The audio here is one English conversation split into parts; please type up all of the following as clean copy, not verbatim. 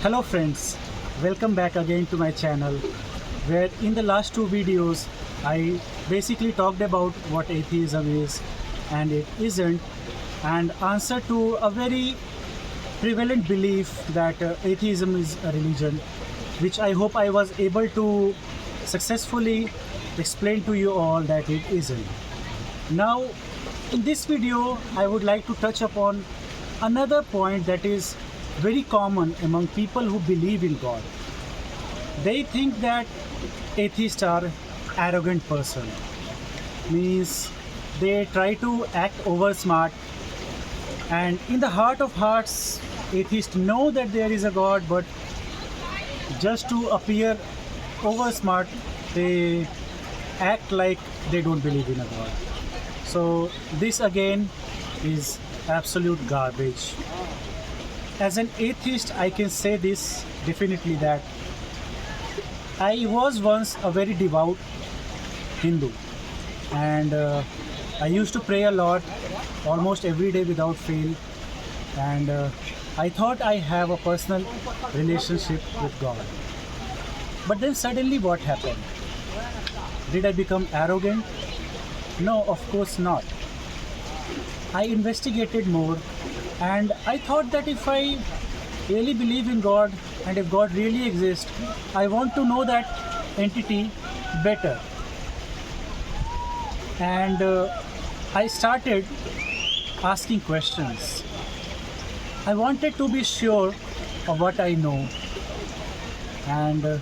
Hello friends, welcome back again to my channel, where in the last two videos I basically talked about what atheism is and it isn't, and answer to a very prevalent belief that atheism is a religion, which I hope I was able to successfully explain to you all that it isn't. Now in this video I would like to touch upon another point that is very common among people who believe in God. They think that atheists are arrogant person, means they try to act over smart, and in the heart of hearts atheists know that there is a God, but just to appear over smart they act like they don't believe in a God. So this again is absolute garbage. As an atheist, I can say this definitely, that I was once a very devout Hindu, and I used to pray a lot, almost every day without fail, and I thought I have a personal relationship with God. But then suddenly what happened? Did I become arrogant? No, of course not. I investigated more, and I thought that if I really believe in God and if God really exists, I want to know that entity better. And I started asking questions. I wanted to be sure of what I know, and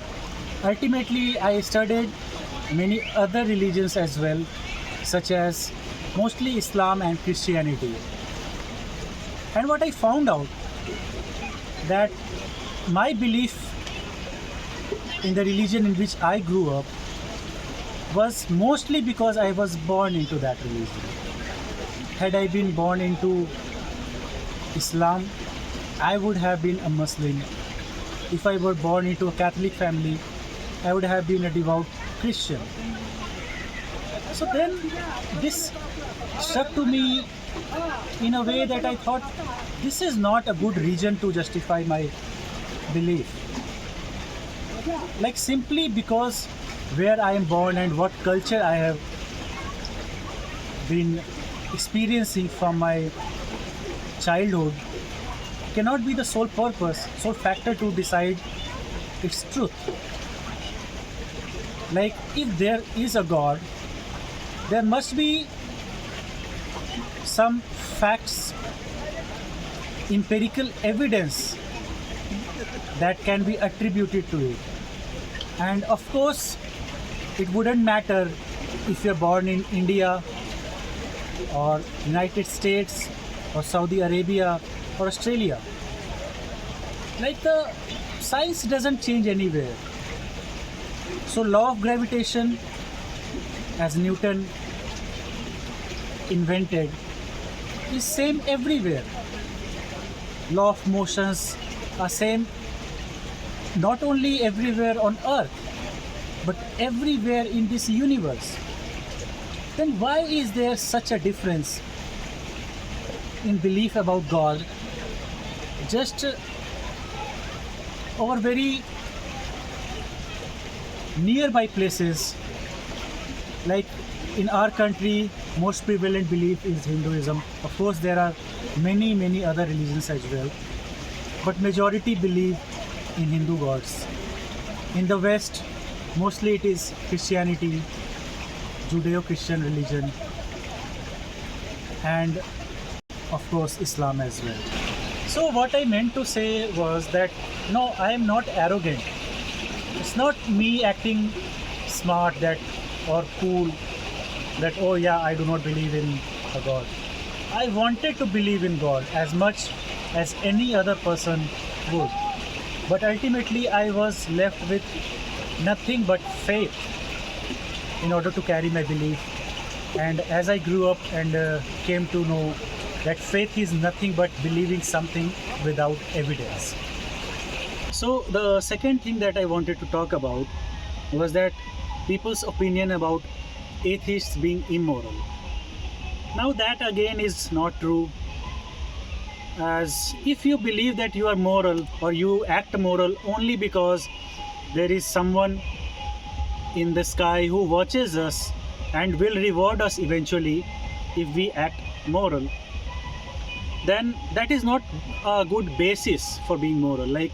ultimately I studied many other religions as well, such as mostly Islam and Christianity. And what I found out, that my belief in the religion in which I grew up was mostly because I was born into that religion. Had I been born into Islam, I would have been a Muslim. If I were born into a Catholic family, I would have been a devout Christian. So then this stuck to me in a way that I thought this is not a good reason to justify my belief. Like simply because where I am born and what culture I have been experiencing from my childhood cannot be the sole purpose, sole factor to decide its truth. Like if there is a God, there must be some facts, empirical evidence that can be attributed to it. And of course, it wouldn't matter if you're born in India or United States or Saudi Arabia or Australia. Like the science doesn't change anywhere. So law of gravitation, as Newton invented, is same everywhere. Law of motions are same not only everywhere on earth, but everywhere in this universe. Then why is there such a difference in belief about God just over very nearby places? Like in our country, most prevalent belief is Hinduism. Of course, there are many other religions as well, but majority believe in Hindu gods. In the West, mostly it is Christianity, Judeo-Christian religion, and of course Islam as well. So what I meant to say was that no, I am not arrogant. It's not me acting smart that or cool, that oh yeah, I do not believe in a God. I wanted to believe in God as much as any other person would, but ultimately I was left with nothing but faith in order to carry my belief. And as I grew up and came to know that faith is nothing but believing something without evidence. So the second thing that I wanted to talk about was that people's opinion about atheists being immoral. Now that again is not true. as if you believe that you are moral or you act moral only because there is someone in the sky who watches us and will reward us eventually if we act moral, then that is not a good basis for being moral. Like,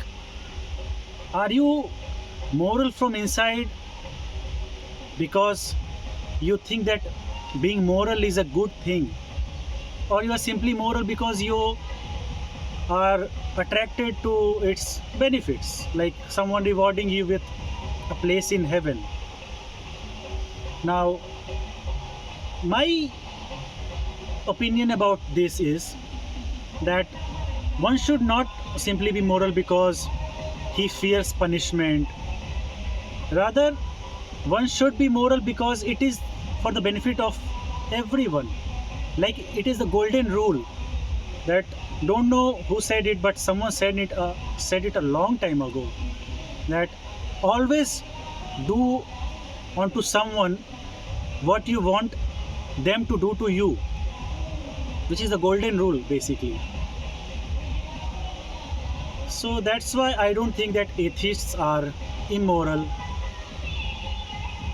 are you moral from inside because you think that being moral is a good thing, or you are simply moral because you are attracted to its benefits, like someone rewarding you with a place in heaven? Now, my opinion about this is that one should not simply be moral because he fears punishment. Rather, one should be moral because it is for the benefit of everyone. Like, it is the golden rule that, don't know who said it, but someone said it a long time ago, that always do unto someone what you want them to do to you, which is the golden rule basically. So that's why I don't think that atheists are immoral.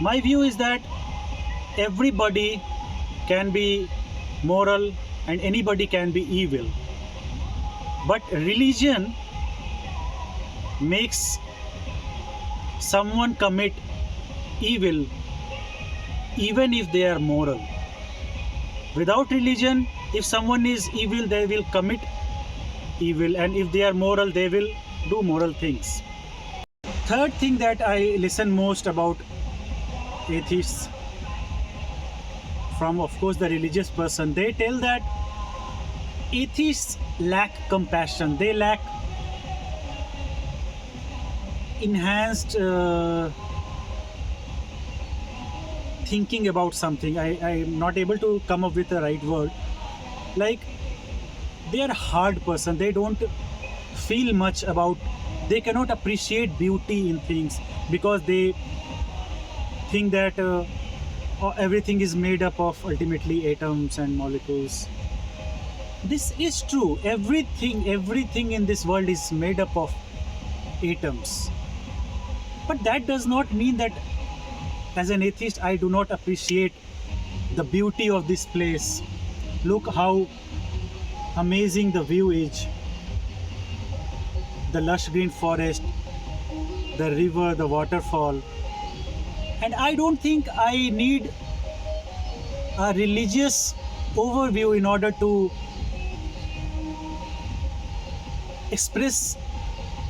My view is that everybody can be moral and anybody can be evil, but religion makes someone commit evil even if they are moral. Without religion, if someone is evil, they will commit evil, and if they are moral, they will do moral things. Third thing that I listen most about atheists, from of course the religious person, they tell that atheists lack compassion, they lack enhanced thinking about something. I'm not able to come up with the right word. Like, they are a hard person, they don't feel much about, they cannot appreciate beauty in things because they think that everything is made up of ultimately atoms and molecules. This is true, everything in this world is made up of atoms, but that does not mean that as an atheist I do not appreciate the beauty of this place. Look how amazing the view is, the lush green forest, the river, the waterfall. And I don't think I need a religious overview in order to express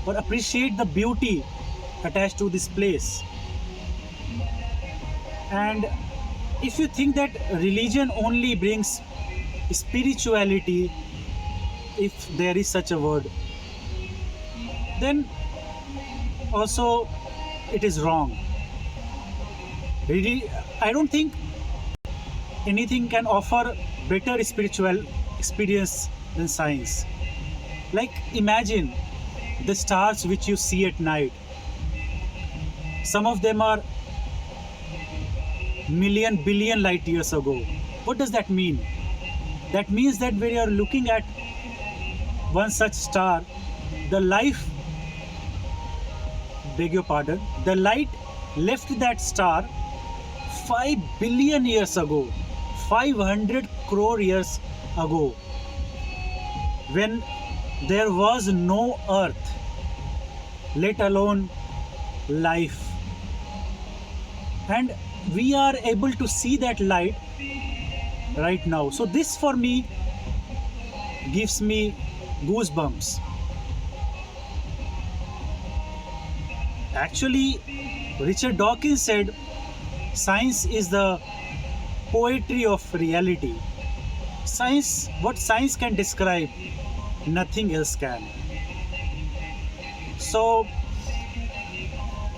or appreciate the beauty attached to this place. And if you think that religion only brings spirituality, if there is such a word, then also it is wrong. Really, I don't think anything can offer better spiritual experience than science. Like, imagine the stars which you see at night. Some of them are million, billion light years ago. What does that mean? That means that when you are looking at one such star, the life, beg your pardon, the light left that star 5 billion years ago, 500 crore years ago, when there was no earth, let alone life. And we are able to see that light right now. So this for me gives me goosebumps. Actually, Richard Dawkins said science is the poetry of reality. Science, what science can describe, nothing else can. So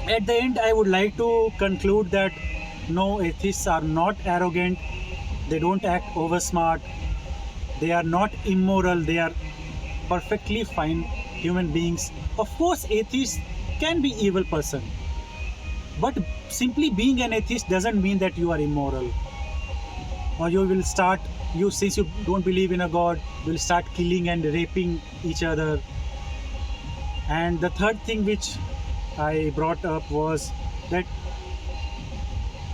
at the end, I would like to conclude that no, atheists are not arrogant, they don't act over smart, they are not immoral, they are perfectly fine human beings. Of course, atheists can be evil person, but simply being an atheist doesn't mean that you are immoral or you will start since you don't believe in a god, will start killing and raping each other. And the third thing which I brought up was that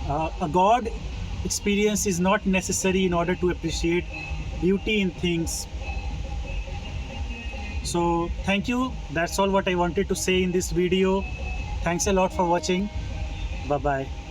a god experience is not necessary in order to appreciate beauty in things. So thank you, that's all what I wanted to say in this video. Thanks a lot for watching. Bye bye.